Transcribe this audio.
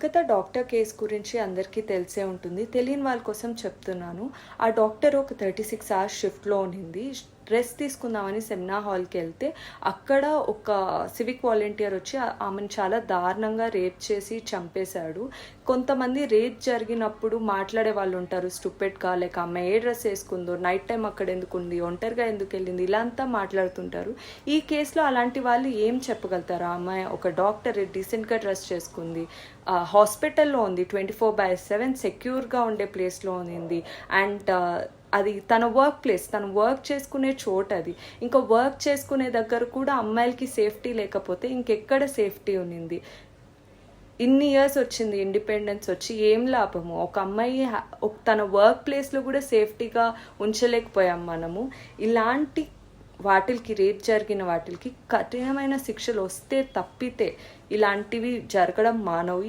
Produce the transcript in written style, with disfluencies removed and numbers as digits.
గత doctor case గురించి అందరికీ తెలిసే ఉంటుంది. తెలియని వాళ్ళ కోసం చెప్తున్నాను. ఆ డాక్టర్ ఒక 36 అవర్స్ షిఫ్ట్‌లో ఉండింది. రెస్ట్ తీసుకుందామని సెమినార్ హాల్‌కి వెళ్తే అక్కడ ఒక సివిక్ వాలంటీర్ వచ్చి ఆమెను చాలా దారుణంగా రేప్ చేసి చంపేశాడు. కొంతమంది రేప్ జరిగినప్పుడు మాట్లాడే వాళ్ళు ఉంటారు స్టూపిడ్‌గా, లైక్ ఆమె ఏ డ్రెస్ వేసుకుందో, నైట్ టైం అక్కడ ఎందుకుంది, ఒంటరిగా ఎందుకు వెళ్ళింది, ఇలా అంతా మాట్లాడుతుంటారు. ఈ కేసులో అలాంటి వాళ్ళు ఏం చెప్పగలుగుతారు? ఆమె ఒక డాక్టర్ డీసెంట్‌గా డ్రెస్ చేసుకుంది, హాస్పిటల్లో ఉంది, 24/7 సెక్యూర్గా ఉండే ప్లేస్లో ఉంది. అండ్ అది తన వర్క్ ప్లేస్, తను వర్క్ చేసుకునే చోట అది. ఇంకా వర్క్ చేసుకునే దగ్గర కూడా అమ్మాయిలకి సేఫ్టీ లేకపోతే ఇంకెక్కడ సేఫ్టీ ఉన్నింది? ఇన్ని ఇయర్స్ వచ్చింది ఇండిపెండెన్స్ వచ్చి, ఏం లాభము? ఒక అమ్మాయి తన వర్క్ ప్లేస్లో కూడా సేఫ్టీగా ఉంచలేకపోయాం మనము. ఇలాంటి వాటికి, రేప్ జరిగిన వాటికి కఠినమైన శిక్షలు వస్తే తప్పితే ఇలాంటివి జరగడం మానవు.